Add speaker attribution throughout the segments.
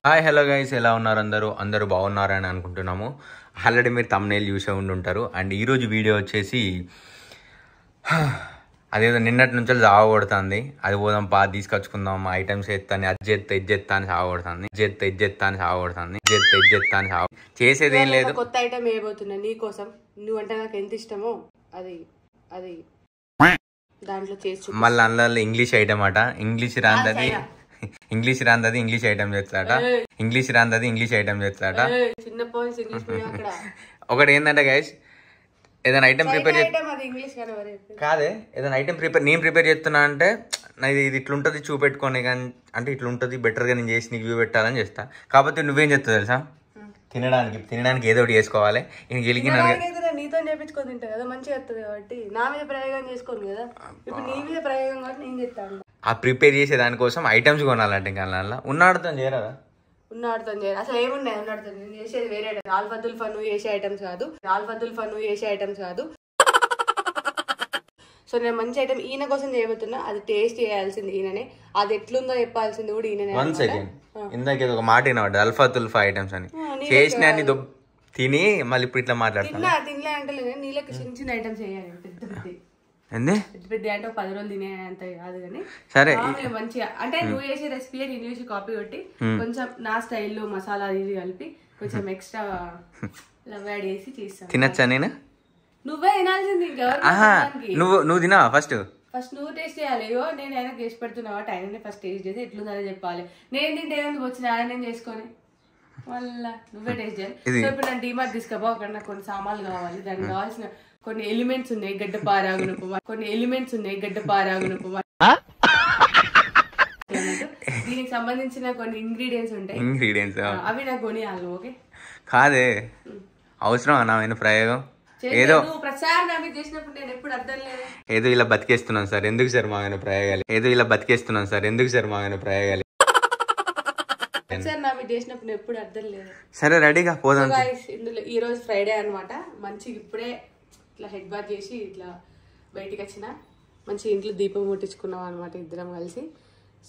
Speaker 1: Hi hello guys, ఎలా ఉన్నారు అందరూ బాగున్నారని అనుకుంటున్నాము. ఆల్రెడీ మీరు థంబ్నెయిల్ చూసే ఉండుంటారు. అండ్ ఈరోజు వీడియో వచ్చేసి అదేదో నిన్నటి నుంచి సాగొడుతుంది. అది పోదాం పా తీసుకొచ్చుకుందాం, ఐటమ్స్ ఎత్తాను, అది చేస్తా ఇది చేస్తా అని సాగొడుతుంది, చేసేది ఏం లేదు.
Speaker 2: కొత్త ఐటమ్ వేయబోతున్నా నీకోసం. నువ్వంటే నాకు ఎంత ఇష్టమో అది అది దాంట్లో చేసి
Speaker 1: మళ్ళీ అందులో ఇంగ్లీష్ ఐటమ్ అట. ఇంగ్లీష్ రాందది ఇంగ్లీష్ ఐటమ్ చేస్తాట. ఒకటి ఏంటంటే గైస్, ఏదైనా ఐటమ్ ప్రిపేర్ కాదే, ఏదైనా ఐటమ్ నేను ప్రిపేర్ చేస్తున్నా అంటే ఇది ఇట్లుంటుంది చూపెట్టుకోని, కానీ అంటే ఇట్లుంటుంది బెటర్గా నేను చేసి నీకు వ్యూ పెట్టాలని చేస్తా. కాకపోతే నువ్వేం చెప్తావు తెలుసా, తినడానికి ఏదో ఒకటి చేసుకోవాలి.
Speaker 2: నీతో చేపించుకొని తింటా కదా, మంచిగా వస్తుంది కాబట్టి నా మీద ప్రయోగం చేసుకోను కదా. ఇప్పుడు నీ మీద ప్రయోగం కాబట్టి నేను చెప్తాను.
Speaker 1: ఆ ప్రిపేర్ చేసే దానికోసం ఐటమ్స్ కొనాలంటే ఇంకా ఉన్నాడుతో చేయరాదా?
Speaker 2: ఉన్నాడుతో చేయరు అసలు ఏమున్నాయి. ఉన్నాడుతో నేను చేసేది వేరే ఆల్ఫతుల్ ఫన్ చేసే ఐటమ్స్ కాదు. సో నేను మంచి ఐటమ్ ఈయన కోసం చేయబోతున్నా. అది టేస్ట్ చేయాల్సింది ఈయననే, అది ఎట్లుందో చెప్పాల్సింది కూడా ఈయననే.
Speaker 1: 1 సెకండ్, ఇందాక ఒక మాట వినవాడు అల్ఫతుల్ఫా ఐటమ్స్ అని. చేసిన తిని మళ్ళీ ఇప్పుడు ఇట్లా మాట్లాడుతున్నా.
Speaker 2: తినలే అంటే నీళ్ళకి చిన్న చిన్న ఐటమ్స్ చేయాలి. పెద్ద అంటే 10 రోజులు తినే అంత కాదు కానీ సరే మంచిగా. అంటే నువ్వు చేసే రెసిపీ నేను చూసి కాపీ కొట్టి కొంచెం నా స్టైల్లో మసాలా ఇది కలిపి కొంచెం ఎక్స్ట్రా లవ్ యాడ్ చేసి చేస్తాను.
Speaker 1: తినచ్చా నేను?
Speaker 2: నువ్వే తినాల్సింది.
Speaker 1: నువ్వు తినావా? ఫస్ట్
Speaker 2: నువ్వు టేస్ట్ చేయాలి. నేను ఆయన చేసి పెడుతున్నావా, ఆయననే ఫస్ట్ టేస్ట్ చేసి ఎట్లుందని చెప్పాలి. నేను తింటే ఏముంది వచ్చిన ఆయన నేను చేసుకొని మళ్ళా నువ్వే టేస్ట్ చేయాలి. సో ఇప్పుడు నేను డీమార్ట్ తీసుకపో, అక్కడ నాకు కొన్ని సామాన్లు కావాలి. దానికి కావాల్సిన కొన్ని ఎలిమెంట్స్ ఉన్నాయి. గడ్డపారాగునపు దీనికి సంబంధించిన కొన్ని ఇంగ్రీడియంట్స్ ఉంటాయి. అవి నాకు కొనియాలి. ఓకే
Speaker 1: కాదే, అవసరం అన్న ప్రయోగం ఏదో
Speaker 2: చేసినప్పుడు నేను ఎప్పుడు అర్థం లేదు.
Speaker 1: ఏదో ఇలా బతికేస్తున్నాను సార్, ఎందుకు సార్ మా ఆయన ప్రయోగాలు?
Speaker 2: చేసినప్పుడు ఎప్పుడు అర్థం లేదు.
Speaker 1: సరే రెడీగా పోదాం.
Speaker 2: ఇందులో ఈ రోజు ఫ్రైడే అనమాట. మంచిగా ఇప్పుడే ఇట్లా హెడ్ బాత్ చేసి ఇట్లా బయటికి వచ్చిన మంచి ఇంట్లో దీపం ముట్టించుకున్నాం అనమాట ఇద్దరం కలిసి.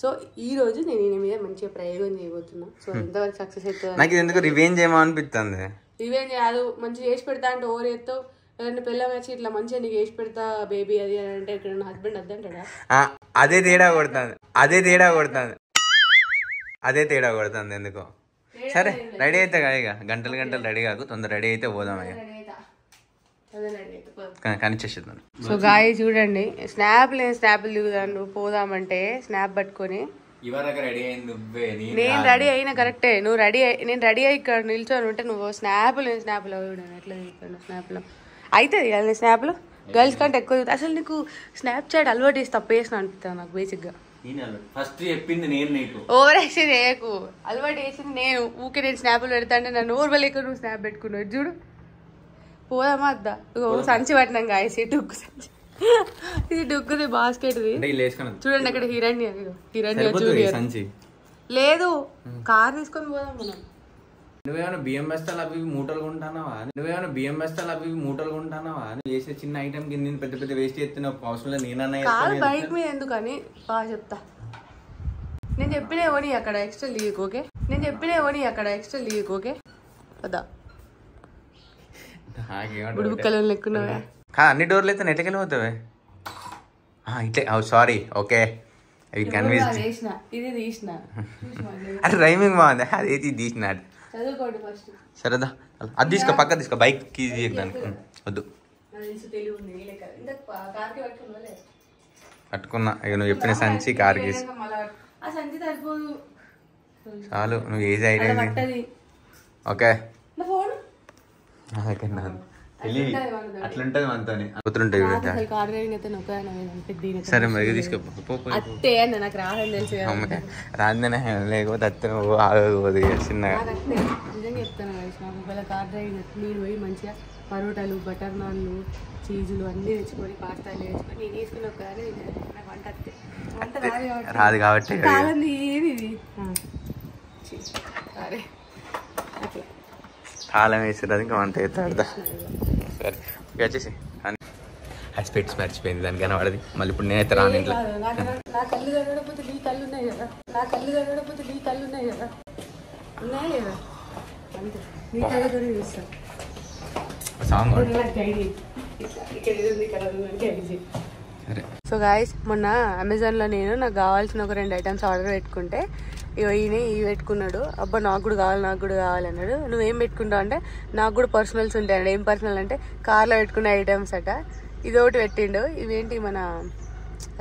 Speaker 2: సో ఈ రోజు నేను ఈయన మీద మంచిగా ప్రయోగం చేయబోతున్నా. సో ఎంతవరకు సక్సెస్ అవుతుంది
Speaker 1: నాకు ఎందుకు రివెంజ్ ఏమో అనిపిస్తుంది.
Speaker 2: రివెంజ్ కాదు, మంచిగా చేసి పెడతా అంటే ఓవర్ ఎత్తో ఎవరైనా పిల్లలు వచ్చి ఇట్లా మంచిగా నీకు చేసి పెడతా బేబీ అది అని అంటే ఇక్కడ హస్బెండ్ వద్దంటాడా?
Speaker 1: అదే తేడా కొడుతుంది ఎందుకో. సరే రెడీ అయితే ఇక గంటలు రెడీ కాకు, తొందర రెడీ అయితే పోదాం. కనిచేసేద్దాం.
Speaker 2: సో గాయ చూడండి, స్నాప్లు దిగుదాను పోదామంటే స్నాప్ పట్టుకొని నేను రెడీ అయినా కరెక్టే. నేను రెడీ అయ్యి ఇక్కడ నిల్చొని ఉంటే నువ్వు స్నాప్లు చూడండి ఎట్లా దిగుతాను. స్నాప్లో అయితే స్నాప్లో గర్ల్స్ కంటే ఎక్కువ అసలు నీకు స్నాప్ చాట్ అలవాటు చేసి తప్పు చేసిన అనిపిస్తాను నాకు. బేసిక్గా
Speaker 1: ఫస్ట్ చెప్పింది నేను, నీకు
Speaker 2: ఓవర్ యాక్షన్ చేయకు. అలవాటు చేసింది నేను. ఊకే నేను స్నాప్లు పెడతా అంటే నన్ను ఓర్వలేక నువ్వు స్నాప్ పెట్టుకున్నావు చూడు. పోదామా వద్దా? సంచి పట్టినాం గాయసి, డుగ్గు సంచి. ఇది డుగ్గుది బాస్కెట్ చూడండి. అక్కడ హిరణ్య లేదు, కార్ తీసుకొని పోదాం మనం.
Speaker 1: నువ్వేమైనా బియ్యం బస్తాలు అవి మూటలు కొంటానావా? చేసే చిన్న ఐటమ్ కింద పెద్ద పెద్ద వేస్ట్ చేస్తున్నావు. అవసరం నేనన్నా
Speaker 2: బైక్ మీద ఎందుకని బాగా చెప్తా. నేను చెప్పిన ఓని అక్కడ ఎక్స్ట్రా లీక్ ఓకే వద్దా? బుడుబుక్కలు లెక్కున్నావా?
Speaker 1: అన్ని డోర్లు అయితే నెట్లకెళ్ళి పోతావే ఇట్లే. సారీ ఓకే, ఇది కన్విన్స్.
Speaker 2: ఇది తీసిన
Speaker 1: అది రైమింగ్ బాగుంది. అదేది తీసినాడు. సరేదా అది తీసుకో, పక్క తీసుకో. బైక్ కీజ్ దానికి వద్దు. పట్టుకున్నా ఇక నువ్వు చెప్పిన సంచి కార్ కీస్ చాలు. నువ్వు ఏజ్ ఐడియా ఓకే. అట్లుంటది మనతో కూతురుంటాయి. సరే మరి తీసుకో. రాందనే లేకపోతే అత్తే ఆగకపోదు చిన్నగా.
Speaker 2: నిజంగా చెప్తాను కార్ డ్రైవింగ్ నేను పోయి మంచిగా పరోటాలు, బటర్ నాన్లు, చీజులు అన్నీ తెచ్చుకొని పాస్తాలు తెచ్చుకొని నేను వేసుకుని ఒక నాకు వంట
Speaker 1: రాదు కాబట్టి
Speaker 2: కాదండి. ఏది ఇది సరే అట్లా
Speaker 1: తాళం వేసేది ఇంకా వంట అవుతాడుదా. సరే వచ్చేసి స్పెట్స్ మర్చిపోయింది దానికి కనబడది. మళ్ళీ ఇప్పుడు నేనైతే రాను ఇంట్లో.
Speaker 2: నా కళ్ళు కనబడకపోతే నీ కళ్ళు ఉన్నాయి కదా. ఉన్నాయా లేదా అంతే నీ కళ్ళతోనే చూస్తా సో గాయస్ మొన్న అమెజాన్లో నేను నాకు కావాల్సిన ఒక 2 ఐటమ్స్ ఆర్డర్ పెట్టుకుంటే ఈయన పెట్టుకున్నాడు. అబ్బా నాకు కూడా కావాలి అన్నాడు. నువ్వేం పెట్టుకుంటావు అంటే నాకు కూడా పర్సనల్స్ ఉంటాయి. ఏం పర్సనల్ అంటే కార్లో పెట్టుకునే ఐటమ్స్ అట. ఇది ఒకటి పెట్టిండు. ఇవేంటి మన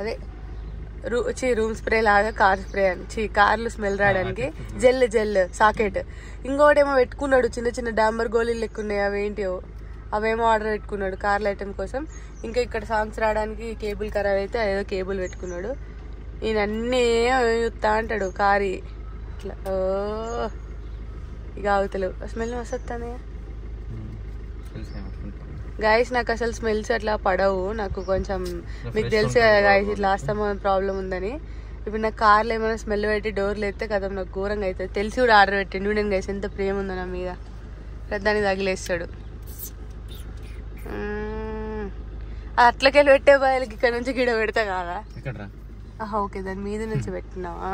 Speaker 2: అదే రూమ్ స్ప్రే లాగా కార్ స్ప్రే అని కార్లు స్మెల్ రావడానికి జెల్ సాకెట్. ఇంకోటి ఏమో పెట్టుకున్నాడు చిన్న చిన్న డాంబర్ గోళీలు లెక్క ఉన్నాయి. అవేమో ఆర్డర్ పెట్టుకున్నాడు కార్ల ఐటమ్ కోసం. ఇంకా ఇక్కడ సాంగ్స్ రావడానికి కేబుల్ ఖరాబ్ అయితే అదేదో కేబుల్ పెట్టుకున్నాడు. ఈయన అన్నీ చూస్తా అంటాడు కారి ఇట్లా. ఇక అవతలు స్మెల్ వస్తానే గాయస్. నాకు అసలు స్మెల్స్ అట్లా పడవు. నాకు కొంచెం మీకు తెలుసు కదా గాయస్ ఇట్లా ఆస్తమా ప్రాబ్లం ఉందని. ఇప్పుడు నాకు కార్లో ఏమైనా స్మెల్ పెట్టి డోర్లు ఎత్తే కదా నాకు ఘోరంగా అవుతుంది. తెలిసి కూడా ఆర్డర్ పెట్టిండు. నేను గైస్ ఎంత ప్రేమ ఉందో నా మీద. పెద్దాన్ని తగిలేస్తాడు. అట్లకెళ్ళి పెట్టే బాయలకి ఇక్కడ నుంచి గిడ పెడతా కదా. ఓకే దాని మీద నుంచి పెట్టినావా?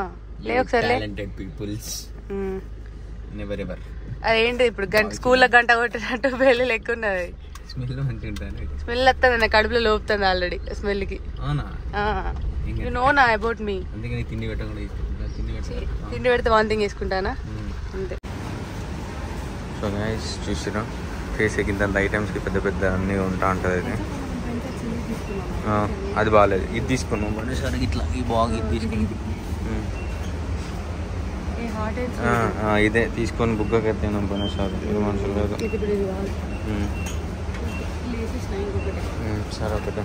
Speaker 2: లే ఒకసారి అదేంటి ఇప్పుడు స్కూల్లో గంట కొట్టినట్టు బెల్లి లెక్క ఉన్నది. స్మెల్ వస్తుంది నా కడుపులో లోపుతుంది ఆల్రెడీ స్మెల్ కి. యు నో నా అబౌట్ మీ. తిండి పెడితే వాంతింగ్ వేసుకుంటానా అంతే.
Speaker 1: సో గైస్ చూసినా ఫేస్ కింద ఐటమ్స్కి పెద్ద పెద్ద అన్నీ ఉంటా ఉంటుంది. అది బాగాలేదు. ఇది తీసుకున్నాం ఇట్లా ఈ బాగా ఇది తీసుకుని ఇదే తీసుకొని బుగ్గకి ఎత్తాను పని సార్. ఇది మనుషులు లేదు. సరే ఒకటే.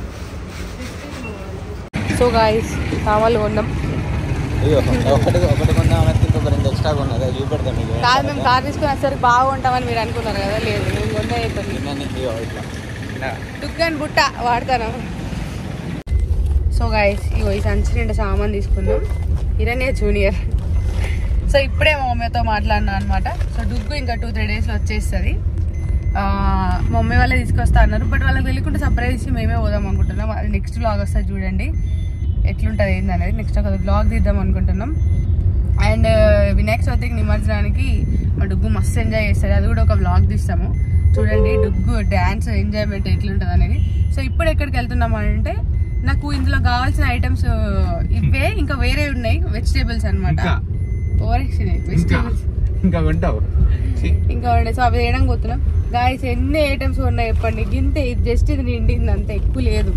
Speaker 2: సో గాయస్ సామాన్లు కొన్నాం.
Speaker 1: ఒకటి కొందాం ఇంకొక 2 ఎక్స్ట్రా కొన్నా చూపెడతాం.
Speaker 2: కాదు మేము కార్ తీసుకుని వచ్చేసరికి బాగుంటామని మీరు అనుకున్నారు కదా. లేదు మేము కొన్నా దుగ్గని బుట్ట వాడతాను. సో గాయస్ ఇగో ఈ సంచి నిండా సామాన్ తీసుకున్నాం. ఇరనే జూనియర్. సో ఇప్పుడే మా మమ్మీతో మాట్లాడినా అనమాట. సో డుగ్గు ఇంకా 2-3 డేస్లో వచ్చేస్తుంది. మా మమ్మీ వాళ్ళే తీసుకొస్తా అన్నారు. బట్ వాళ్ళకి వెళ్ళకుండా సర్ప్రైజ్ ఇచ్చి మేమే పోదాం అనుకుంటున్నాం. అది నెక్స్ట్ వ్లాగ్ వస్తుంది చూడండి ఎట్లుంటుంది ఏంది అనేది. నెక్స్ట్ ఒక వ్లాగ్ తీద్దాం అనుకుంటున్నాం. అండ్ వినాయక చవితికి నిమజ్జనానికి మా డుగ్గు మస్తు ఎంజాయ్ చేస్తుంది. అది కూడా ఒక వ్లాగ్ తీస్తాము చూడండి. డుగ్గు డ్యాన్స్ ఎంజాయ్మెంట్ ఎట్లుంటుంది అనేది. సో ఇప్పుడు ఎక్కడికి వెళ్తున్నాము అంటే నాకు ఇందులో కావాల్సిన ఐటమ్స్ ఇవే. ఇంకా వేరే ఉన్నాయి వెజిటేబుల్స్ అనమాట. వెజిటేబుల్స్ ఇంకా ఉండే. సో అవి వేయడానికి పోతున్నాం. గాయస్ ఎన్ని ఐటమ్స్ ఉన్నాయి చెప్పండి. గింతే జస్ట్ ఇది నిండింది అంతే, ఎక్కువ లేదు.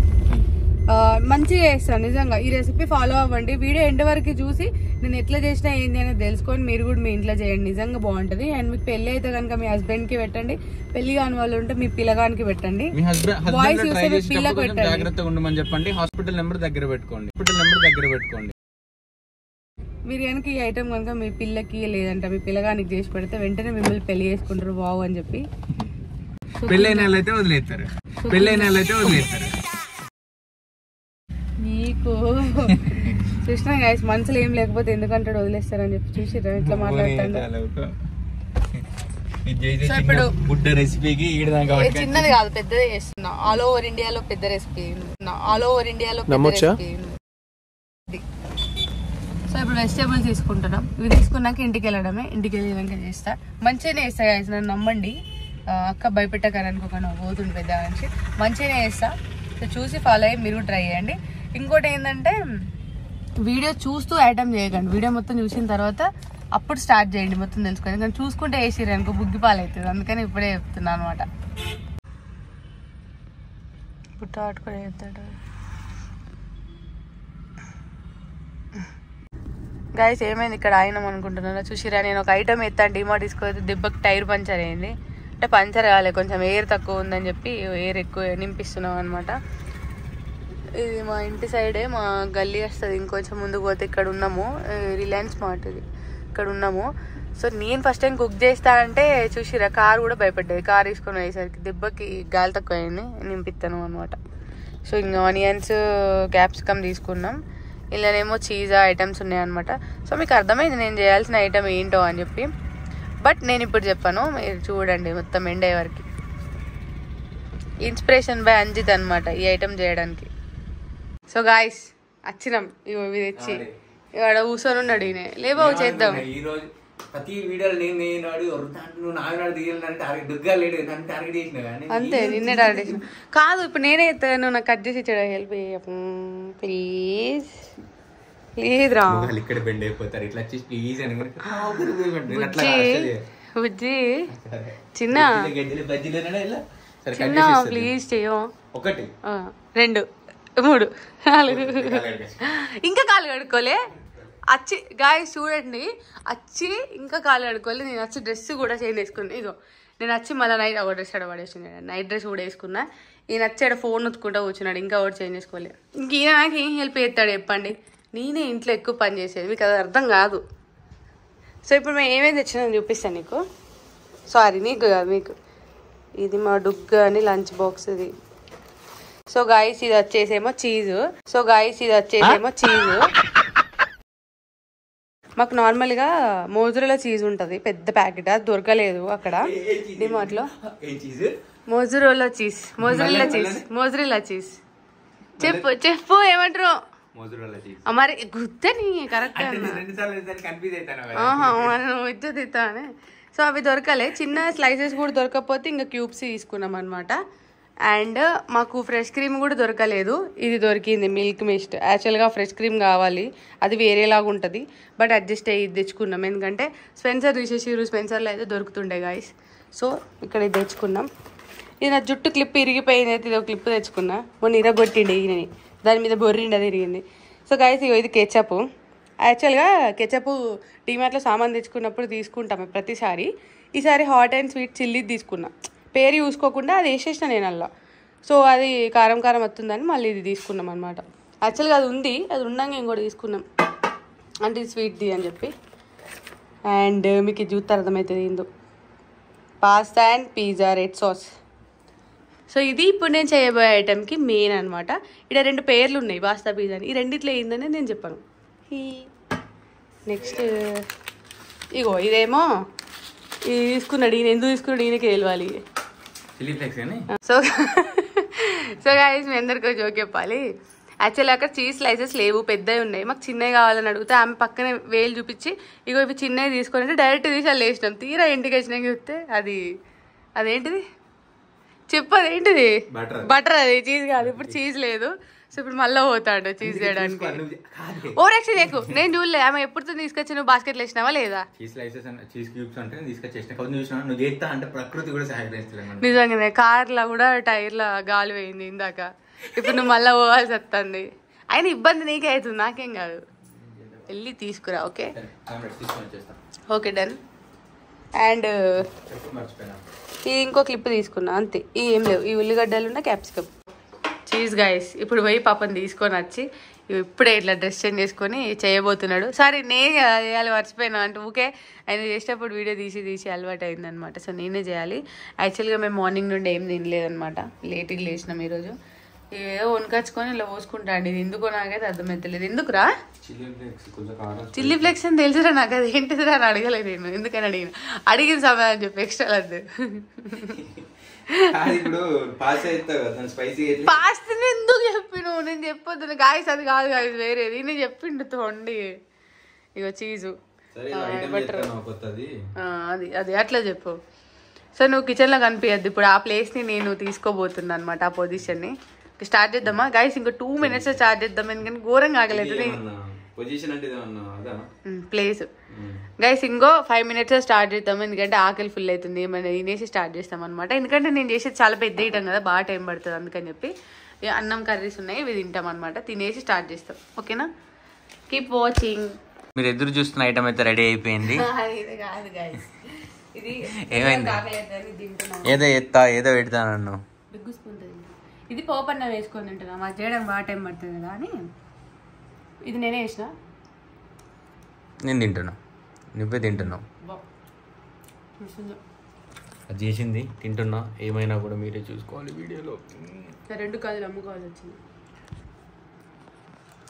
Speaker 2: మంచిగా చేస్తాను నిజంగా. ఈ రెసిపీ ఫాలో అవ్వండి. వీడియో ఎండ్ వరకు చూసి నేను ఎట్లా చేసినా ఏంది అనేది తెలుసుకొని మీరు కూడా మీ ఇంట్లో చేయండి. నిజంగా బాగుంటుంది. అండ్ మీకు పెళ్లి అయితే కనుక మీ హస్బెండ్ కి పెట్టండి. పెళ్లి కాని వాళ్ళు ఉంటే మీ పిల్లగానికి పెట్టండి. వాయిస్ చూస్తే మీ పిల్లకు పెట్టండి.
Speaker 1: జాగ్రత్తగా ఉండమని చెప్పండి. హాస్పిటల్ నెంబర్ దగ్గర పెట్టుకోండి.
Speaker 2: మీరు కనుక ఈ ఐటమ్ కనుక మీ పిల్లకి లేదంటే మీ పిల్లగానికి చేసి పెడితే వెంటనే మిమ్మల్ని పెళ్లి చేసుకుంటారు బావు అని చెప్పి.
Speaker 1: పెళ్ళైన వాళ్ళైతే వదిలేస్తారు.
Speaker 2: నీకు చూసినా గాయస్ మనసులో ఏం లేకపోతే ఎందుకంటాడు వదిలేస్తారని చెప్పి చూసిరా ఇట్లా మాట్లాడతాను. చిన్నది కాదు పెద్దదే చేస్తున్నా. ఆల్ ఓవర్ ఇండియాలో పెద్ద రెసిపీ. సో ఇప్పుడు వెజిటేబుల్స్ తీసుకుంటున్నాం. ఇవి తీసుకున్నాక ఇంటికి వెళ్ళడమే. ఇంటికి వెళ్ళాక చేస్తా. మంచిగానే చేస్తా గాయస్ నన్ను నమ్మండి. అక్క భయపెట్టకని అనుకోకుండా పోతుంది పెద్ద నుంచి. మంచిగానే చేస్తా. సో చూసి ఫాలో అయ్యి మీరు ట్రై చేయండి. ఇంకోటి ఏంటంటే వీడియో చూస్తూ ఐటమ్ చేయకండి. వీడియో మొత్తం చూసిన తర్వాత అప్పుడు స్టార్ట్ చేయండి మొత్తం తెలుసుకొని. కానీ చూసుకుంటే వేసిరు అనుకో బుగ్గిపాలు అవుతుంది. అందుకని ఇప్పుడే చెప్తున్నా అనమాట. ఇప్పుడు థాట్ కూడా చెప్తాడు. గాయస్ ఏమైంది ఇక్కడ అయినాం అనుకుంటున్నాను. చూసిరా నేను ఒక ఐటమ్ ఎత్తాను డిమార్ట్ తీసుకొని దెబ్బకి టైర్ పంచర్ అయింది. అంటే పంచర్ కాలేదు, కొంచెం ఎయిర్ తక్కువ ఉందని చెప్పి ఎయిర్ ఎక్కువ నింపిస్తున్నాం అనమాట. ఇది మా ఇంటి సైడే మా గల్లీ వస్తుంది. ఇంకొంచెం ముందుకు పోతే ఇక్కడ ఉన్నాము. రిలయన్స్ మార్ట్ ఇది. ఇక్కడ ఉన్నాము. సో నేను ఫస్ట్ టైం కుక్ చేస్తా అంటే చూసిరా కార్ కూడా భయపడ్డది. కార్ తీసుకొని పోయేసరికి దెబ్బకి గాలి తక్కువ అయింది. నింపిస్తాను అనమాట. సో ఇంకా ఆనియన్స్ క్యాప్సికమ్ తీసుకున్నాం. ఇలానేమో చీజ్ ఐటమ్స్ ఉన్నాయన్నమాట. సో మీకు అర్థమైంది నేను చేయాల్సిన ఐటమ్ ఏంటో అని చెప్పి. బట్ నేను ఇప్పుడు చెప్పాను, మీరు చూడండి మొత్తం ఎండ్ అయ్యే వరకు. ఇన్స్పిరేషన్ బై అంజిత్ అనమాట ఈ ఐటమ్ చేయడానికి. సో గాయస్ వచ్చినాం. ఇవి తెచ్చి ఇవాడ కూర్చొని ఉన్నాడు ఈయన. లేబావు చేద్దాం.
Speaker 1: ప్రతి వీడియోలో నేను నువ్వు నాడు దిగాలి టార్గెట్ దుగ్గాలేడు నన్ను టార్గెట్ చేసిన కానీ
Speaker 2: అంతే నిన్నే టార్గెట్ చేసిన కాదు ఇప్పుడు నేనే నువ్వు నాకు కట్ చేసి ఇచ్చాడు హెల్ప్ ప్లీజ్ ప్లీజ్ రా
Speaker 1: ఇక్కడ బెండ్ అయిపోతారు ఇట్లా వచ్చి ప్లీజ్ అని
Speaker 2: బుజ్జి చిన్న చిన్న ప్లీజ్ చెయ్యం
Speaker 1: 1
Speaker 2: 2 3 4 ఇంకా కాలు కడుక్కోలే వచ్చి గాయస్ చూడండి వచ్చి ఇంకా కాలు కడుక్కోలే నేను వచ్చి డ్రెస్ కూడా చేంజ్ చేసుకున్నాను ఇదో నేను వచ్చి మళ్ళీ నైట్ ఒక డ్రెస్ ఆడ పడేసింది నైట్ డ్రెస్ కూడా వేసుకున్నా ఈయన వచ్చాడు ఫోన్ ఉత్తుకుంటా కూర్చున్నాడు ఇంకా ఒకటి చేంజ్ చేసుకోలే ఇంక ఈయన నాకు ఏం హెల్ప్ చేస్తాడు చెప్పండి నేనే ఇంట్లో ఎక్కువ పని చేసేది మీకు అది అర్థం కాదు సో ఇప్పుడు మేము ఏమేమి తెచ్చినా చూపిస్తాను నీకు సారీ నీకు కాదు మీకు ఇది మా డుగ్గ అని లంచ్ బాక్స్ ఇది సో గాయస్ ఇది వచ్చేసేమో చీజ్ మాకు నార్మల్గా మోజురలో చీజ్ ఉంటుంది పెద్ద ప్యాకెట్ అది దొరకలేదు అక్కడ డిమార్ట్లో మోజురోలా చీజ్ చెప్పు ఏమంటారు మరి గుర్తని కరెక్ట్ ఇద్దా సో అవి దొరకలే చిన్న స్లైసెస్ కూడా దొరకకపోతే ఇంకా క్యూబ్స్ తీసుకున్నాం అనమాట అండ్ మాకు ఫ్రెష్ క్రీమ్ కూడా దొరకలేదు ఇది దొరికింది మిల్క్ మిస్ట్ యాక్చువల్గా ఫ్రెష్ క్రీమ్ కావాలి అది వేరేలాగా ఉంటుంది బట్ అడ్జస్ట్ అయ్యి ఇది తెచ్చుకున్నాం ఎందుకంటే స్పెన్సర్ తీసేసిరు స్పెన్సర్లో అయితే దొరుకుతుండే గాయస్ సో ఇక్కడ ఇది తెచ్చుకున్నాం ఇది నా జుట్టు క్లిప్ ఇరిగిపోయింది అయితే ఇది ఒక క్లిప్ తెచ్చుకున్నా మొన్న ఇరగొట్టిండి ఈయనని దాని మీద బొర్రిండి అది ఇరిగింది సో గాయస్ ఇది కెచప్ యాక్చువల్గా కెచప్ డిమార్ట్లో సామాన్ తెచ్చుకున్నప్పుడు తీసుకుంటాము ప్రతిసారి ఈసారి హాట్ అండ్ స్వీట్ చిల్లీ తీసుకున్నా పేరు చూసుకోకుండా అది వేసేసిన నేను అలా సో అది కారం కారం వస్తుందని మళ్ళీ ఇది తీసుకున్నాం అనమాట యాక్చువల్గా అది ఉంది అది ఉండగా ఇంకోటి తీసుకున్నాం అంటే ఇది స్వీట్ది అని చెప్పి అండ్ మీకు ఇది చూస్తే అర్థమవుతుంది ఏందో pasta and pizza red sauce so ఇది ఇప్పుడు నేను చేయబోయే ఐటెంకి మెయిన్ అనమాట ఇక్కడ 2 పేర్లు ఉన్నాయి పాస్తా పిజ్జా అని ఈ రెండిట్లో ఏందని నేను చెప్పాను నెక్స్ట్ ఇగో ఇదేమో ఇది తీసుకున్నాడు ఈయన ఎందుకు తీసుకున్నాడు ఈయనకి తెలియాలి సో గాయస్ మీ అందరికీ జోక్ చెప్పాలి యాక్చువల్లీ అక్కడ చీజ్ స్లైసెస్ లేవు పెద్దవి ఉన్నాయి మాకు చిన్నవి కావాలని అడిగితే ఆమె పక్కనే వేలు చూపించి ఇగో ఇవి చిన్నవి తీసుకొని అంటే డైరెక్ట్ తీసి వాళ్ళు వేసినాం తీరా ఇంటికి వచ్చినాక చూస్తే అదేంటిది చెప్పు అదేంటిది బటర్ అది చీజ్ కాదు ఇప్పుడు చీజ్ లేదు సో ఇప్పుడు మళ్ళీ పోతాడు చీజ్ చేయడానికి ఓవరాక్షన్ నీకు నేను చూడలే ఆమె ఎప్పుడు తీసుకొచ్చి నువ్వు బాస్కెట్లో వేసినావా లేదా నిజంగానే కార్లో కూడా టైర్లో గాలి పోయింది ఇందాక ఇప్పుడు నువ్వు మళ్ళీ పోవాల్సి వస్తుంది అయినా ఇబ్బంది నీకే అవుతుంది నాకేం కాదు వెళ్ళి తీసుకురా ఓకే ఓకే డన్ అండ్ ఇది ఇంకో క్లిప్ తీసుకున్నా అంతే ఏం లేవు ఈ ఉల్లిగడ్డలు ఉన్న క్యాప్సికమ్ చీజ్ గాయస్ ఇప్పుడు పోయి పాపని తీసుకొని వచ్చి ఇప్పుడే ఇట్లా డ్రెస్ చేంజ్ చేసుకొని చేయబోతున్నాడు సారీ నేను చేయాలి మర్చిపోయినా అంటే ఊకే ఆయన చేసేటప్పుడు వీడియో తీసి అలవాటు అయిందనమాట సో నేనే చేయాలి యాక్చువల్గా మేము మార్నింగ్ నుండి ఏం తినలేదనమాట లేట్గా లేచినాం ఈరోజు ఏదో వనకచ్చుకొని ఇలా పోసుకుంటా అండి ఇది ఎందుకో నాకైతే అర్థమవుతలేదు ఎందుకురా చిల్లీ ఫ్లేక్స్ అని తెలుసురా నాకు అది ఏంటిదిరా అని అడగలేదు నేను ఎందుకని అడిగిన సమయం చెప్పి ఎక్స్ట్రా లేదు పాస్తా ఎందుకు చెప్పిను నేను చెప్పొద్దు గాయస్ అది కాదు గాయస్ వేరేది నేను చెప్పిండు తోండి ఇగో చీజు అది అది అట్లా చెప్పు సో నువ్వు కిచెన్లో కనిపించద్దు ఇప్పుడు ఆ ప్లేస్ని నేను తీసుకోబోతున్నా అనమాట ఆ పొజిషన్ని స్టార్ట్ చేద్దామా గైస్ ఇంకా 2 minutes స్టార్ట్ చేద్దాం ఎందుకంటే ఘోరంగా ఆగలేదు ప్లేస్ గైస్ ఇంకో 5 minutes స్టార్ట్ చేద్దాం ఎందుకంటే ఆకలి ఫుల్ అవుతుంది ఏమైనా తినేసి స్టార్ట్ చేస్తాం అనమాట ఎందుకంటే నేను చేసేది చాలా పెద్ద ఐటమ్ కదా బాగా టైం పడుతుంది అందుకని చెప్పి అన్నం కర్రీస్ ఉన్నాయి ఇవి తింటాం అనమాట తినేసి స్టార్ట్ చేస్తాం ఓకేనా కీప్ వాచింగ్
Speaker 1: మీరు ఎదురు చూస్తున్న ఐటమ్ అయితే రెడీ అయిపోయింది ఏదో ఎత్తా ఏదో పెడతాను
Speaker 2: ఇది పోపన్న వేసుకొని తింటున్నా మాకు చేయడానికి బాగా టైం పడుతుంది కదా అని ఇది నేనే వేసిన
Speaker 1: నేను తింటున్నా నువ్వే తింటున్నావు అది చేసింది తింటున్నా ఏమైనా కూడా మీరే చూసుకోవాలి వీడియోలో
Speaker 2: 2 కాదులు అమ్ముకోవాలి వచ్చింది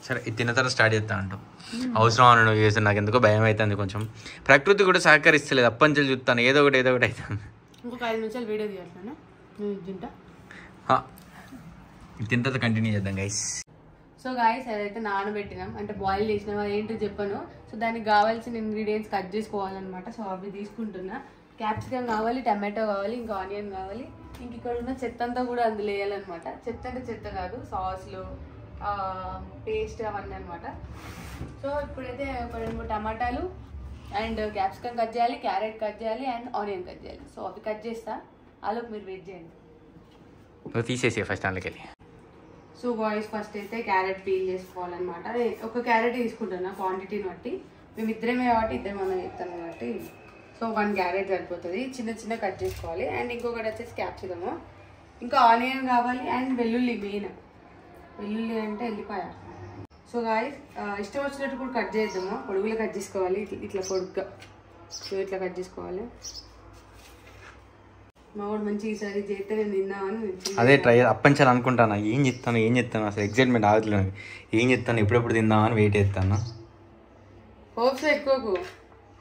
Speaker 1: సరే ఇది తిన్న తర్వాత స్టార్ట్ చేస్తా అంటాం అవసరం అని నువ్వు చేస్తాను నాకు ఎందుకో భయం అవుతుంది కొంచెం ప్రకృతి కూడా సహకరిస్తలేదు అప్పంచలు చూస్తాను ఏదో ఒకటి అవుతుంది
Speaker 2: ఇంకొక 5 నిమిషాలు వీడియో తీయాలి తింటా
Speaker 1: తిన్న తర్వాత కంటిన్యూ చేద్దాం గైస్
Speaker 2: సో గాయస్ అదైతే నానబెట్టినాం, అంటే బాయిల్ చేసినాం, అది ఏంటో చెప్పాను. సో దానికి కావాల్సిన ఇంగ్రీడియంట్స్ కట్ చేసుకోవాలన్నమాట. సో అవి తీసుకుంటున్నా. క్యాప్సికమ్ కావాలి, టమాటో కావాలి, ఇంకా ఆనియన్ కావాలి, ఇంక ఇక్కడ ఉన్న చెత్త అంతా కూడా అందులో వేయాలన్నమాట. చెత్త అంటే చెత్త కాదు, సాస్లు, పేస్ట్ అవన్నీ అనమాట. సో ఇప్పుడైతే ఒక 2-3 టమాటాలు అండ్ క్యాప్సికమ్ కట్ చేయాలి, క్యారెట్ కట్ చేయాలి అండ్ ఆనియన్ కట్ చేయాలి. సో అవి కట్ చేస్తా, ఆలోపు మీరు వెయిట్ చేయండి.
Speaker 1: తీసేసి ఫస్ట్ అందుకెళ్ళి.
Speaker 2: సో బాయ్స్ ఫస్ట్ అయితే క్యారెట్ పీల్ చేసుకోవాలన్నమాట. ఒక క్యారెట్ తీసుకుంటున్నా క్వాంటిటీని బట్టి, మేము ఇద్దరమే కాబట్టి ఇద్దరు మనం చెప్తాను కాబట్టి. సో 1 క్యారెట్ సరిపోతుంది, చిన్న చిన్న కట్ చేసుకోవాలి. అండ్ ఇంకొకటి వచ్చేసి క్యాప్సికము, ఇంకా ఆనియన్ కావాలి అండ్ వెల్లుల్లి. మెయిన్ వెల్లుల్లి అంటే ఎల్లిపాయ. సో గాయస్ ఇష్టం వచ్చినట్టు కూడా కట్ చేద్దాము. పొడుగులు కట్ చేసుకోవాలి, ఇట్లా పొడుగ్గా. సో ఇట్లా కట్ చేసుకోవాలి. మా వాడు మంచి ఈసారి చేస్తే నేను తిన్నామని
Speaker 1: అదే ట్రై అప్పంచాలి అనుకుంటాను. ఏం చెప్తాను అసలు ఎగ్జైట్మెంట్ ఆగుతలేదు. ఏం చెప్తాను, ఎప్పుడెప్పుడు తిందామని వెయిట్ చేస్తాను.
Speaker 2: హోప్స్ ఎక్కువకు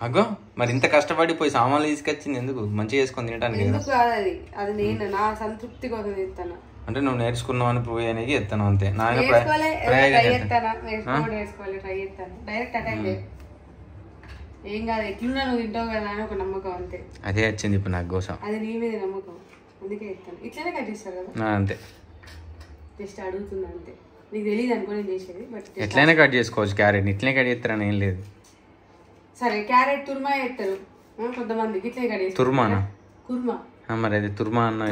Speaker 1: అగ్గో మరి ఇంత కష్టపడి పోయి సామాన్లు తీసుకొచ్చింది ఎందుకు? మంచిగా చేసుకొని తినడానికి.
Speaker 2: ఎందుకు కాదు, అది నేను నా సంతృప్తి కోసం తింటాను.
Speaker 1: అంటే నువ్వు నేర్చుకున్నావు అని ప్రూవ్ అనేది చెప్తాను అంతే.
Speaker 2: డైరెక్ట్ అటాక్ ఏం కాదు, ఎట్లున్నా నువ్వు తింటావు కదా అని ఒక నమ్మకం అంతే.
Speaker 1: అదే వచ్చింది ఇప్పుడు నాకు కోసం.
Speaker 2: అది నీ మీద నమ్మకం, అందుకే చెప్తాను. ఇట్లనే కట్ చేస్తారు కదా
Speaker 1: అంతే,
Speaker 2: జస్ట్ అడుగుతున్నా అంతే. నీకు తెలియదు అనుకో నేను చేసేది, బట్
Speaker 1: ఎట్లయినా కట్ చేసుకోవచ్చు. క్యారెట్ ఇట్లనే కట్ చేస్తారని ఏం లేదు.
Speaker 2: సరే క్యారెట్ తుర్మా చేస్తారు కొంతమంది, ఇట్లనే కట్ చేస్తారు.
Speaker 1: తుర్మానా?
Speaker 2: కుర్మా.
Speaker 1: మరి అది తుర్మా అన్న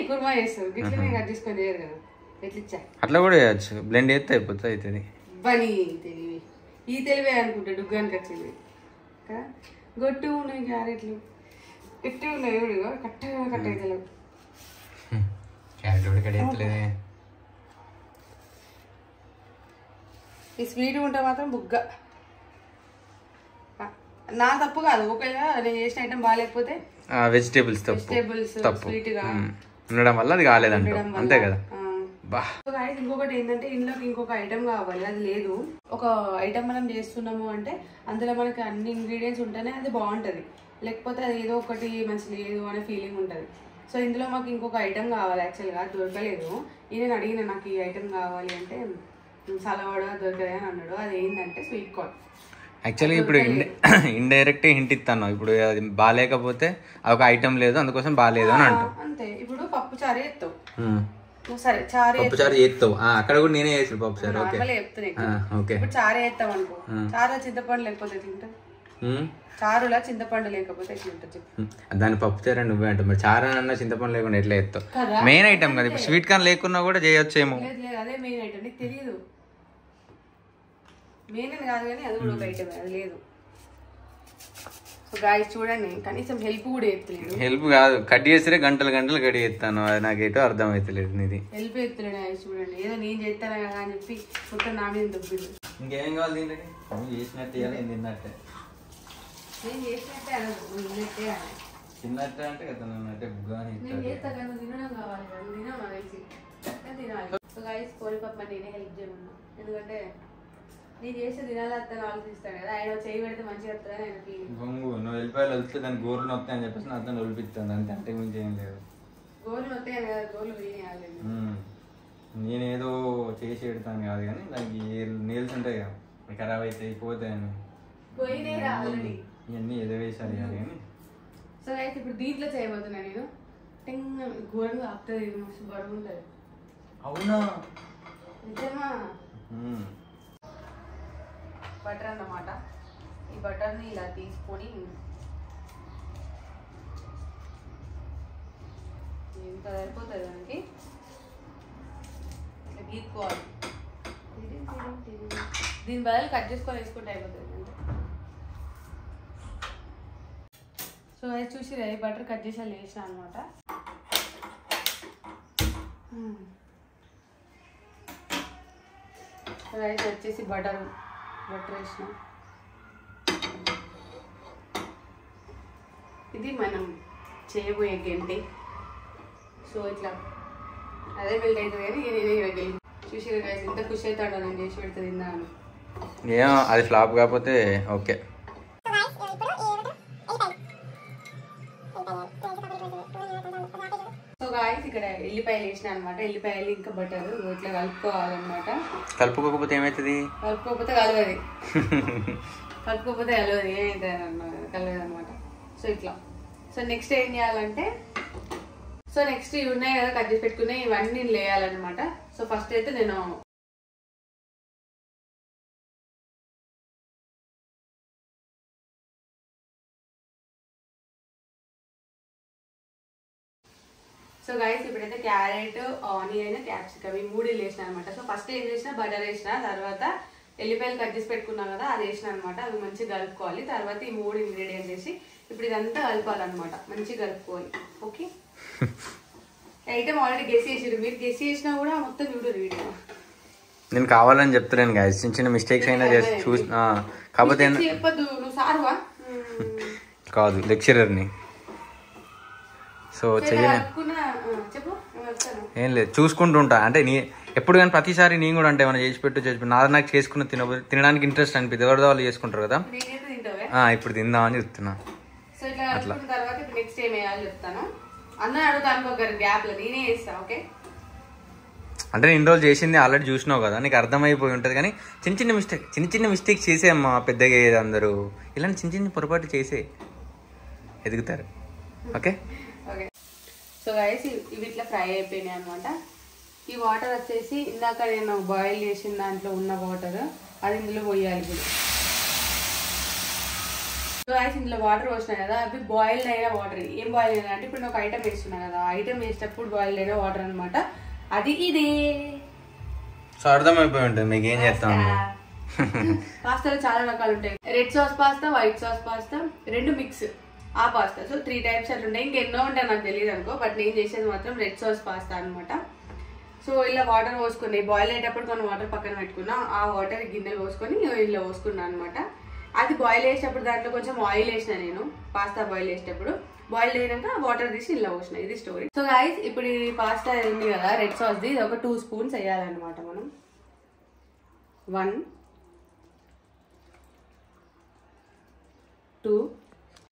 Speaker 2: కుర్మా చేస్తారు, ఇట్లనే కట్ చేసుకొని చేయరు కదా. ఎట్లిచ్చా
Speaker 1: అట్లా కూడా చేయొచ్చు, బ్లెండ్ చేస్తే అయిపోతుంది. అవుతుంది
Speaker 2: బని తెలివి, ఈ తెలివే అనుకుంటా డుగ్గానికి వచ్చింది. గొట్టు ఉన్నాయి క్యారెట్లు, గట్టి ఉన్నాయి కట్టగా కట్ అవుతలేవు.
Speaker 1: క్యారెట్ కూడా కట్ అవుతలేదే.
Speaker 2: ఈ స్వీట్ ఉంటే మాత్రం బుగ్గ. నా తప్పు కాదు, ఒకవేళ నేను చేసిన ఐటమ్ బాగాలేకపోతే
Speaker 1: వెజిటేబుల్స్ తప్పు ఉండడం వల్ల అది కాలేదంట, అంతే కదా.
Speaker 2: ఇంకొకటి ఏంటంటే ఇంట్లోకి ఇంకొక ఐటమ్ కావాలి, అది లేదు. ఒక ఐటమ్ మనం చేస్తున్నాము అంటే అందులో మనకి అన్ని ఇంగ్రీడియంట్స్ ఉంటేనే అది బాగుంటుంది, లేకపోతే అది ఏదో ఒకటి మంచి లేదు అనే ఫీలింగ్ ఉంటుంది. సో ఇందులో మాకు ఇంకొక ఐటమ్ కావాలి, యాక్చువల్గా దొరకలేదు. నేను అడిగిన నాకు ఈ ఐటమ్ కావాలి అంటే సలవాడ దొరకలే అని అన్నాడు. అది ఏంటంటే స్వీట్ కార్న్.
Speaker 1: యాక్చువల్గా ఇప్పుడు ఇండైరెక్ట్ హింట్ ఇస్తాను. ఇప్పుడు అది బాగాలేకపోతే ఒక ఐటమ్ లేదు అందుకోసం బాగాలేదు అని అంటావు
Speaker 2: అంతే. ఇప్పుడు పప్పు చారు చేస్తావు, సరే చారు
Speaker 1: చేస్తావు, అక్కడ కూడా నేనే చేస్తాను పప్పు చారు.
Speaker 2: చెప్తున్నాయి. ఇప్పుడు చారు చేస్తాం అనుకో, చారు చింతపండు లేకపోతే తింటా, చారులా చింతపండు లేకపోతే ఎట్లుంటుంది చెప్పు.
Speaker 1: దాని పప్పు చారు నువ్వే అంటావు, మరి చారు అన్న చింతపండు లేకుండా ఎట్లా చేస్తావు? మెయిన్ ఐటమ్ కదా. ఇప్పుడు స్వీట్ కార్న్ లేకున్నా కూడా చేయొచ్చేమో.
Speaker 2: అదే మెయిన్ ఐటమ్, నీకు తెలియదు. మెయిన్ అని కాదు కానీ అది కూడా ఒక ఐటమ్, అది లేదు. సో గాయస్ చూడండి, కనీసం హెల్ప్ కూడా ఎత్తలేదు.
Speaker 1: హెల్ప్ కాదు, కట్ చేస్తే గంటలు కట్ చేస్తాను, అది నాకు ఏటో అర్థం అవుతలేదు. నీది
Speaker 2: హెల్ప్ ఎత్తలేడు గాయస్. చూడండి, ఏదో నేను చేస్తాను కదా అని చెప్పి మొత్తం నా మీద దొబ్బింది.
Speaker 1: ఇంకేం కావాలి దీనికి? చేసినట్టే తిన్నట్టే,
Speaker 2: నేను చేసినట్టే అనదు, తిన్నట్టే అని.
Speaker 1: తిన్నట్టే అంటే కదా అంటే
Speaker 2: నేను చేస్తా కదా, తినడం కావాలి కదా, తినడం అనేసి తినాలి. సో గాయస్ కోరిపప్పు నేనే హెల్ప్ చేయమన్నా, ఎందుకంటే నేను చేస్తే తినాలి అత్తని ఆలోచిస్తాను కదా. ఆయన చేయి పెడితే మంచిగా వస్తుందని ఆయన ఫీలింగ్.
Speaker 1: నువ్వు వెళ్ళిపోయాలి వెళ్తే దాని గోర్లు వస్తాయని చెప్పేసి నా అతను ఒలిపిస్తాను అంతే, అంటే మించి ఏం లేదు.
Speaker 2: గోర్లు వస్తాయని కదా, గోర్లు వేయాలి.
Speaker 1: నేనేదో చేసి పెడతాను కాదు కానీ దానికి నీల్స్ ఉంటాయి కదా, ఖరాబ్ అవుతాయి పోతాయని ఇవన్నీ ఏదో వేసాలి కానీ.
Speaker 2: సో అయితే ఇప్పుడు దీంట్లో చేయబోతున్నా నేను. ఘోరంగా ఆపుతుంది, మస్తు బరువు ఉంటుంది.
Speaker 1: అవునా?
Speaker 2: నిజమా? బటర్ అన్నమాట. ఈ బటర్ని ఇలా తీసుకొని ఇంత సరిపోతుంది దానికి, ఇట్లా గీక్కోవాలి. దీని బదులు కట్ చేసుకొని వేసుకుంటే అయిపోతుంది. సో అది చూసి రై బటర్ కట్ చేసి అలా వేసిన అనమాట. రైస్ వచ్చేసి బటర్ వేసిన. ఇది మనం చేయబోయే గంటి. సో ఇట్లా అదే మెల్ట్ అవుతుంది కానీ నేనే ఇవ్వగలి. చూసి రైస్ ఎంత ఖుషి అవుతాడో నేను చేసి పెడితే తిన్నాను.
Speaker 1: ఏమో అది ఫ్లాప్ కాకపోతే ఓకే.
Speaker 2: సో గాయస్ ఇక్కడ ఎల్లిపాయలు వేసిన అనమాట. ఎల్లిపాయలు ఇంకా బటర్ ఇట్లా కలుపుకోవాలన్నమాట.
Speaker 1: కలుపుకోకపోతే ఏమవుతుంది?
Speaker 2: కలుపుకోకపోతే కలవది. కలుపుకోకపోతే కలవది ఏమైతే కలవదు అనమాట. సో ఇట్లా. సో నెక్స్ట్ ఏం చేయాలంటే నెక్స్ట్ ఇవి ఉన్నాయి కదా కట్ చేసి పెట్టుకున్నాయి, ఇవన్నీ వేయాలన్నమాట. సో ఫస్ట్ అయితే నేను సో గైస్ ఇప్పుడైతే క్యారెట్, ఆనియన్, క్యాప్సికమ్ ఈ 3 వేసిన అనమాట. సో ఫస్ట్ ఏం చేసిన బటర్ వేసిన, తర్వాత ఎల్లిపాయలు కట్ చేసి పెట్టుకున్నాం కదా అది వేసిన అనమాట. అవి మంచిగా కలుపుకోవాలి. తర్వాత ఈ 3 ఇంగ్రీడియంట్స్ వేసి ఇప్పుడు ఇదంతా కలపాలన్నమాట. మంచిగా కలుపుకోవాలి. ఓకే. ఐటమ్ ఆల్రెడీ గెస్ చేసిరు, మీరు గెస్ చేసినా కూడా మొత్తం చూడరు వీడియో.
Speaker 1: నేను కావాలని చెప్తున్నాను గైస్, చిన్న చిన్న మిస్టేక్స్ అయినా చూసి కాకపోతే
Speaker 2: చెప్పద్దు. నువ్వు సారువా?
Speaker 1: కాదు, లెక్చరర్ని. సో ఏం లేదు, చూసుకుంటుంటా. అంటే ఎప్పుడు కానీ ప్రతిసారి నేను కూడా అంటే ఏమైనా చేసి పెట్టు నాకు చేసుకున్న తినడానికి ఇంట్రెస్ట్ అనిపిస్తుంది. ఎవరిదో వాళ్ళు చేసుకుంటారు కదా, ఇప్పుడు తిందామని చెప్తున్నా. అట్లా అంటే ఇన్ని రోజులు చేసింది ఆల్రెడీ చూసినావు కదా, నీకు అర్థమైపోయి ఉంటుంది. కానీ చిన్న చిన్న మిస్టేక్స్ చేసేమ్మా పెద్దగా అయ్యేది. అందరూ ఇలాంటి చిన్న చిన్న పొరపాటు చేసే ఎదుగుతారు. ఓకే.
Speaker 2: సో గైస్ ఇవి ఇట్లా ఫ్రై అయిపోయినాయి అనమాట. ఈ వాటర్ వచ్చేసి ఇందాక నేను బాయిల్ చేసిన దాంట్లో ఉన్న వాటర్ అది ఇందులో పోయాలి ఇప్పుడు. సో గైస్ ఇందులో వాటర్ పోసినాయి కదా, అవి బాయిల్డ్ అయిన వాటర్. ఏం బాయిల్ అయినా అంటే ఇప్పుడు నేను ఒక ఐటమ్ వేస్తున్నా కదా, ఐటమ్ వేసేటప్పుడు బాయిల్డ్ అయిన వాటర్ అనమాట. అది ఇదే.
Speaker 1: సో అర్థమైపోయి ఉంటుంది మీకు ఏం చేస్తాను.
Speaker 2: పాస్తాలో చాలా రకాలు ఉంటాయి. Red sauce pasta, white sauce pasta, 2 mix ఆ పాస్తా. సో 3 టైప్స్ అట్లా ఉంటాయి. ఇంకెన్నో ఉంటాయి నాకు తెలియదు అనుకో, బట్ నేను చేసేది మాత్రం రెడ్ సాస్ పాస్తా అనమాట. సో ఇలా వాటర్ పోసుకుని బాయిల్ అయ్యేటప్పుడు కొన్ని వాటర్ పక్కన పెట్టుకున్నా, ఆ వాటర్ గిన్నెలు పోసుకొని ఇలా పోసుకున్నాను అనమాట. అది బాయిల్ చేసేటప్పుడు దాంట్లో కొంచెం ఆయిల్ వేసిన నేను, పాస్తా బాయిల్ చేసేటప్పుడు. బాయిల్ అయినాక వాటర్ తీసి ఇలా పోసిన. ఇది స్టోరీ. సో గైస్ ఇప్పుడు ఈ పాస్తా ఉంది కదా రెడ్ సాస్ది, ఇది ఒక 2 స్పూన్స్ వేయాలన్నమాట మనం. 1 2.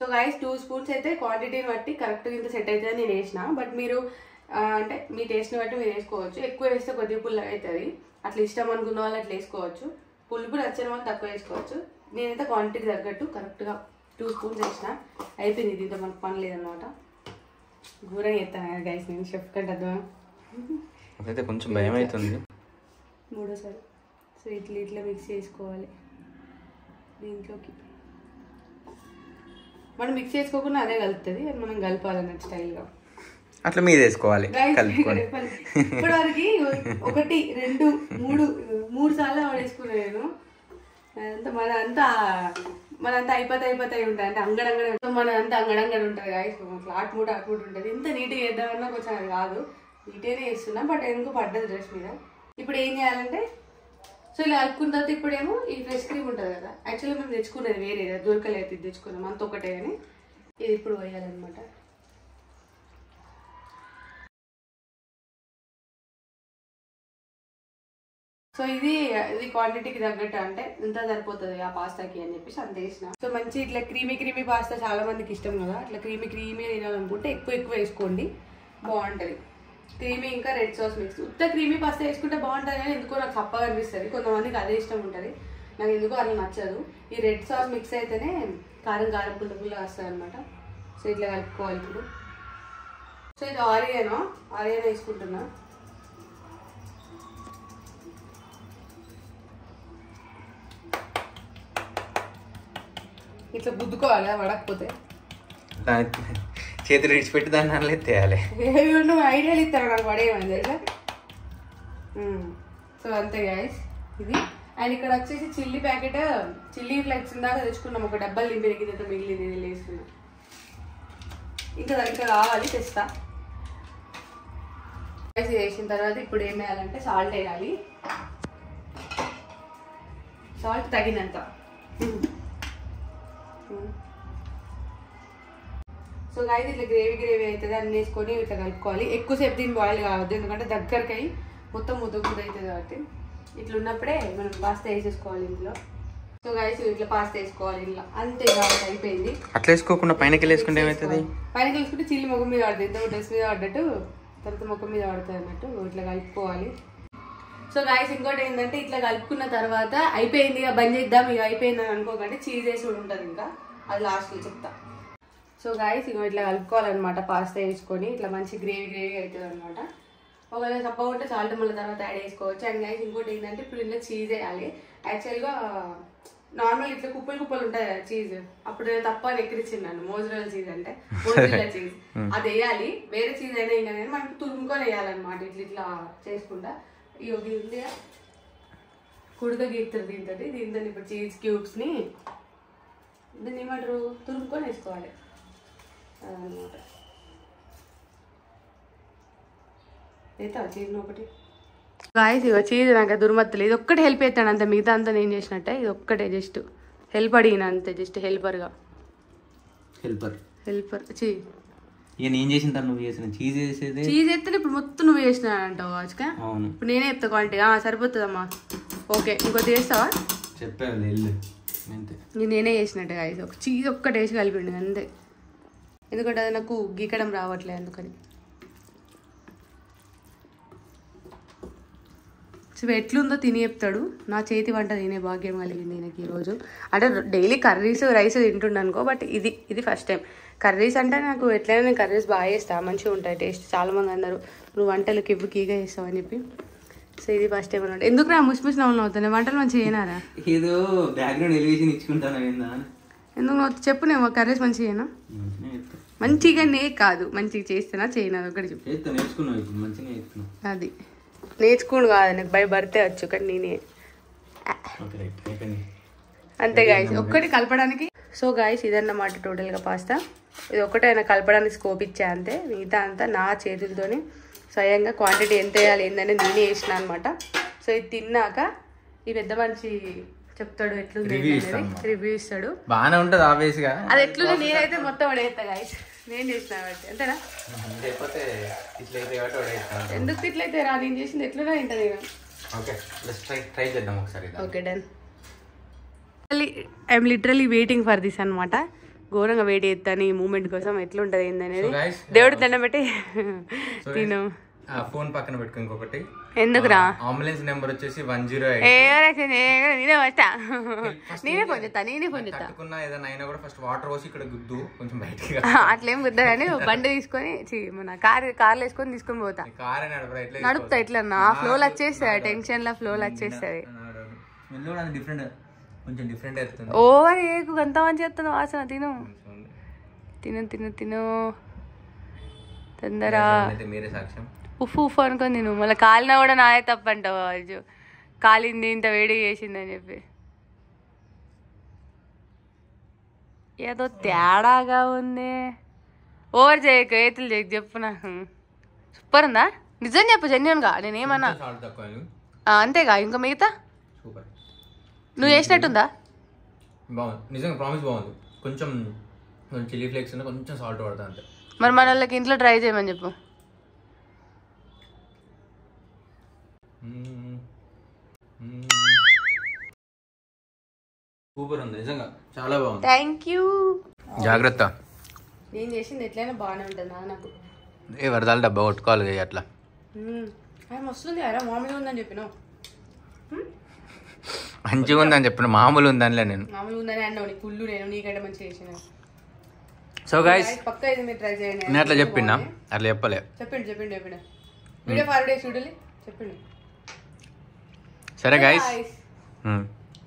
Speaker 2: సో గైస్ 2 స్పూన్స్ అయితే క్వాంటిటీని బట్టి కరెక్ట్గా ఇంత సెట్ అవుతుంది నేను వేసిన. బట్ మీరు అంటే మీ టేస్ట్ని బట్టి మీరు వేసుకోవచ్చు. ఎక్కువ వేస్తే కొద్దిగా పుల్లగా అవుతుంది. అట్లా ఇష్టం అనుకున్న వాళ్ళు అట్లా వేసుకోవచ్చు. పులుపు నచ్చిన వాళ్ళు తక్కువ వేసుకోవచ్చు. నేనైతే క్వాంటిటీకి తగ్గట్టు కరెక్ట్గా 2 స్పూన్స్ వేసిన. అయిపోయింది. దీంతో మనకు పని లేదనమాట. ఘోరంగా చేస్తాను కదా గైస్ నేను, షెఫ్ కంటే అర్థం.
Speaker 1: అయితే కొంచెం భయం అవుతుంది.
Speaker 2: 3సారి. సో ఇట్లా మిక్స్ చేసుకోవాలి. దీంట్లోకి మనం మిక్స్ చేసుకోకుండా అదే కలుపుతుంది, అది మనం కలపాలన్నట్టు స్టైల్గా.
Speaker 1: అట్లా మీరు వేసుకోవాలి.
Speaker 2: ఇప్పుడు వరకు 1 2 3 సార్లు వేసుకున్నాను నేను. అదంతా మనంతా అయిపోతాయి ఉంటాయి. అంటే అంగడంగడ మనంతా అంగడంగడ ఉంటుంది గాయస్. అట్లా ఆట్ మూట ఉంటుంది. ఇంత నీట్గా వేద్దామన్నా కొంచెం అది కాదు. నీట్గానే వేస్తున్నాం, బట్ ఎందుకు పడ్డది డ్రెస్ మీద. ఇప్పుడు ఏం చేయాలంటే సో ఇలా కలుపుకున్న తర్వాత ఇప్పుడేమో ఈ ఫ్రెష్ క్రీమ్ ఉంటుంది కదా, యాక్చువల్లీ మేము తెచ్చుకునేది వేరే దొరకలేదు, ఇది తెచ్చుకున్నాం అంత ఒకటే. కానీ ఇది ఇప్పుడు వేయాలన్నమాట. సో ఇది క్వాంటిటీకి తగ్గట్టు, అంటే ఇంత సరిపోతుంది ఆ పాస్తాకి అని చెప్పేసి అంత వేసిన. సో మంచి ఇట్లా క్రీమీ పాస్తా చాలా మందికి ఇష్టం కదా, అట్లా క్రీమీ తినాలనుకుంటే ఎక్కువ వేసుకోండి, బాగుంటుంది. క్రీమీ ఇంకా రెడ్ సాస్ మిక్స్. ఉత్త క్రీమీ పాస్తా వేసుకుంటే బాగుంటుంది, కానీ ఎందుకో నాకు చప్పగా అనిపిస్తుంది. కొంతమందికి అదే ఇష్టం ఉంటుంది, నాకు ఎందుకో అలా నచ్చదు. ఈ రెడ్ సాస్ మిక్స్ అయితేనే కారం పుల్ల వస్తుంది అనమాట. సో ఇట్లా కలుపుకోవాలి ఇప్పుడు. సో ఇది ఆరియానో వేసుకుంటున్నా. ఇట్లా గుద్దుకోవాలి పడకపోతే,
Speaker 1: చేతులు విడిచిపెట్టి దాన్ని అలా ఎత్తేయాలి.
Speaker 2: నువ్వు ఐడియాలు ఇస్తాను నాకు పడేయమని తెలుసా. సో అంతే గైస్ ఇది. అండ్ ఇక్కడ వచ్చేసి చిల్లీ ప్యాకెట్, చిల్లీ ఫ్లెక్స్ దాకా తెచ్చుకున్నాం. ఒక డబ్బాలు నింపిన కింద మిగిలింది, నేను వేసుకున్నాం. ఇంకా కావాలి తెస్తా. వేసిన తర్వాత ఇప్పుడు ఏం వేయాలంటే సాల్ట్ వేయాలి. సాల్ట్ తగినంత. సో గైస్ ఇట్లా గ్రేవీ అవుతుంది, అన్ని వేసుకొని ఇట్లా కలుపుకోవాలి. ఎక్కువసేపు దీన్ని బాయిల్ కావద్దు, ఎందుకంటే దగ్గరికి అయ్యి మొత్తం ముద్ద అవుతుంది కాబట్టి. ఇట్లా ఉన్నప్పుడే మనం పాస్తా వేసేసుకోవాలి ఇంట్లో. సో గైస్ ఇట్లా పాస్తా వేసుకోవాలి ఇంట్లో, అంతే కాబట్టి అయిపోయింది.
Speaker 1: అట్లా వేసుకోకుండా పైనకి వేసుకుంటే ఏమవుతుంది?
Speaker 2: పైనకి వేసుకుంటే చిల్లి మొగం మీద పడుతుంది, ఇంత డ్రెస్ మీద పడ్డట్టు తర్వాత ముఖం మీద పడుతుంది అన్నట్టు ఇట్లా కలుపుకోవాలి. సో గాయస్ ఇంకోటి ఏంటంటే ఇట్లా కలుపుకున్న తర్వాత అయిపోయింది ఇక బంద్ చేద్దాం ఇక అయిపోయిందని అనుకోకండి, చీజ్ వేసి ఉంటుంది ఇంకా, అది లాస్ట్లో చెప్తా. సో గాయస్ ఇక ఇట్లా కలుపుకోవాలన్నమాట, పాస్తా వేసుకొని ఇట్లా మంచి గ్రేవీ అవుతుంది అనమాట. ఒకవేళ తప్ప ఉంటే సాల్ట్ మళ్ళీ తర్వాత యాడ్ చేసుకోవచ్చు. అండ్ గాయస్ ఇంకోటి ఏంటంటే ఇప్పుడు ఇంట్లో చీజ్ వేయాలి. యాక్చువల్గా నార్మల్ ఇట్లా కుప్పలు ఉంటాయి కదా చీజ్, అప్పుడు నేను తప్ప ఎక్కిరిచ్చిన్నాను మోజరెల్లా చీజ్ అంటే మోజరెల్లా చీజ్ అది వేయాలి. వేరే చీజ్ అయినా ఇంకా కానీ మనకి తురుముకొని వేయాలన్నమాట. ఇట్లా చేసుకుంటా ఈ ఉంది కుడుక గీస్తుంది దీంతో ఇప్పుడు చీజ్ క్యూబ్స్ని దీన్ని ఏమంటారు తురుముకొని వేసుకోవాలి అదనమాట. అవుతా చీజ్ ఒకటి గాయస్ ఇక చీజ్ నాకు దుర్మత్తలు ఇది ఒక్కటి హెల్ప్ అవుతాడు అంతే, మిగతా అంతా నేను చేసినట్టే. ఇది ఒక్కటే జస్ట్ హెల్ప్ అడిగిన అంతే, జస్ట్ హెల్పర్గా. హెల్పర్
Speaker 1: నేను చేసిన తర్వాత నువ్వు చేసిన చీజ్ వేసేది
Speaker 2: చీజ్ ఎత్తే ఇప్పుడు మొత్తం నువ్వు చేసిన అంటావు వాచ్గా. ఇప్పుడు నేనే చెప్తా క్వాంటిటీ సరిపోతుందమ్మా. ఓకే ఇంకోటి చేస్తావా?
Speaker 1: చెప్పాను
Speaker 2: నేనే చేసినట్టే గాయస్. ఒక చీజ్ ఒక్కటి వేసి కలిపిండి అంతే, ఎందుకంటే అది నాకు గీకడం రావట్లేదు అందుకని. సో ఎట్లుందో తిని చెప్తాడు. నా చేతి వంట తినే భాగ్యం కలిగింది నాకు ఈరోజు. అంటే డైలీ కర్రీస్ రైస్ తింటుండే అనుకో, బట్ ఇది ఫస్ట్ టైం. కర్రీస్ అంటే నాకు ఎట్లయినా నేను కర్రీస్ బాగా చేస్తాను, మంచిగా ఉంటాయి టేస్ట్. చాలామంది అన్నారు నువ్వు వంటలు కీగా చేస్తావు అని చెప్పి. సో ఇది ఫస్ట్ టైం అనమాట. ఎందుకు నా ముసి నవ్వులు అవుతాయి, వంటలు మంచిగా చేయనారా?
Speaker 1: ఏదో బ్యాక్గ్రౌండ్ ఎలివేషన్ ఇచ్చుకుంటాను.
Speaker 2: ఎందుకు నువ్వు చెప్పు, నేను కర్రీస్ మంచిగా చేయనా? మంచిగానే కాదు, మంచిగా చేస్తానా చేయనా ఒకటి చెప్పు. అది నేర్చుకోడు కాదు నాకు బై బర్తే వచ్చు, కానీ నేనే అంతే గాయస్ ఒక్కటి కలపడానికి. సో గాయస్ ఇదన్నమాట టోటల్గా పాస్తా. ఇది ఒక్కటే ఆయన కలపడానికి స్కోప్ ఇచ్చా అంతే, మిగతా అంతా నా చేతులతోనే స్వయంగా క్వాంటిటీ ఎంత వేయాలి ఏంటనే నేనే వేసిన అనమాట. సో ఇది తిన్నాక ఈ పెద్ద మనిషి చెప్తాడు ఎట్లుంది రివ్యూ ఇస్తాడు.
Speaker 1: బాగానే ఉంటుంది ఆబ్వియస్గా.
Speaker 2: అది ఎట్లుంది నేనైతే మొత్తం వడేస్తా గాయస్, నేను చేసిన కాబట్టి అంతేనా? ఎందుకు ఇట్లయితే రా, నేను చేసింది ఎట్లున్నా తింటది. Okay done. I'm literally waiting for this అనమాట. ఘోరంగా వెయిట్ చేస్తాను ఈ మూమెంట్ కోసం, ఎట్లుంటది ఏందనేది. దేవుడు దండం పెట్టి తిను.
Speaker 1: ఫోన్ పక్కన పెట్టుకో. ఇంకొకటి
Speaker 2: ఎందుకురా?
Speaker 1: అంబులెన్స్ నెంబర్ వచ్చేసి 108.
Speaker 2: నేనే ఫోన్ చేస్తా
Speaker 1: ఏదైనా అయినా కూడా ఫస్ట్ వాటర్ పోసి ఇక్కడ గుద్దు కొంచెం బయటగా.
Speaker 2: అట్లేం గుద్దా కానీ బండి తీసుకొని మన కార్లో వేసుకొని తీసుకొని పోతా. నడుపుతా ఇట్లా నా ఫ్లోలో వచ్చేస్తుంది, టెన్షన్ లో ఫ్లోలో వచ్చేస్తుంది. ఓవర్ ఏకు అంత మంచి చేస్తాను వాసన. తిను తిను తిను తిను తొందర. ఉఫ్ అనుకొని తిను. మళ్ళీ కాలినా కూడా నాదే తప్పంటావు, కాలింది ఇంత వేడి చేసిందని చెప్పి. ఏదో తేడాగా ఉంది. ఓవర్ చేయకు, ఏతులు చేయకు, చెప్పు నాకు. సూపర్ ఉందా? నిజం చెప్పు జెన్యూన్గా, నేనేమన్నా అంతేగా. ఇంకా మిగతా నువ్వు చేసినట్టుందా?
Speaker 1: బాగుంది నిజంగా, ప్రామిస్ బాగుంది. కొంచెం చిల్లీ ఫ్లేక్స్ కొంచెం సాల్ట్ పడతా అంతే.
Speaker 2: మరి మన వాళ్ళకి ఇంట్లో ట్రై చేయమని చెప్పు.
Speaker 1: సూపర్ ఉంది నిజంగా, చాలా బాగుంది.
Speaker 2: Thank you.
Speaker 1: జాగ్రత్త,
Speaker 2: నేను చేసింది ఎట్లయినా బాగానే ఉంటుంది నాకు.
Speaker 1: ఏ వరదాలు డబ్బా కొట్టుకోవాలి అట్లా.
Speaker 2: వస్తుంది అరా, మామూలుగా ఉందని చెప్పినావు.
Speaker 1: మంచిగా ఉందని చెప్పిన, మామూలు ఉందని నేను
Speaker 2: మామూలుగా ఉందని అన్నావు. నీ కుళ్ళు నేను నీకంటే మంచిగా చేసిన.
Speaker 1: సో గైస్
Speaker 2: పక్కా ఇది మీరు ట్రై చేయండి.
Speaker 1: నేను అట్లా చెప్పినా, అట్లా చెప్పలే.
Speaker 2: చెప్పండి వీడియో ఫార్వర్డ్ చూడాలి చెప్పండి.
Speaker 1: సరే గైస్,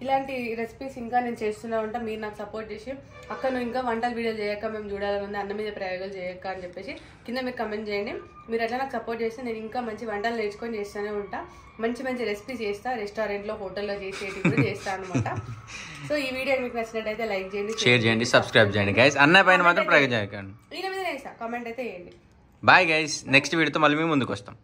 Speaker 2: ఇలాంటి రెసిపీస్ ఇంకా నేను చేస్తూనే ఉంటా. మీరు నాకు సపోర్ట్ చేసి అక్క నువ్వు ఇంకా వంటలు వీడియో చేయక, మేము చూడాలని ఉంది, అన్న మీద ప్రయోగాలు చేయక అని చెప్పేసి కింద మీరు కమెంట్ చేయండి. మీరు అట్లా నాకు సపోర్ట్ చేస్తే నేను ఇంకా మంచి వంటలు నేర్చుకొని చేస్తూనే ఉంటా. మంచి రెసిపీస్ చేస్తా, రెస్టారెంట్లో హోటల్లో చేసేటివి కూడా చేస్తాను అనమాట. సో ఈ వీడియో మీకు నచ్చినట్టయితే లైక్ చేయండి,
Speaker 1: షేర్ చేయండి, సబ్స్క్రైబ్ చేయండి గైస్. అన్న పైన మాత్రం ప్రయోగం చేయకండి.
Speaker 2: ఈయన మీద చేస్తా, కామెంట్ అయితే చేయండి.
Speaker 1: బాయ్ గైస్, నెక్స్ట్ వీడియోతో మళ్ళీ మేము ముందుకు వస్తాం.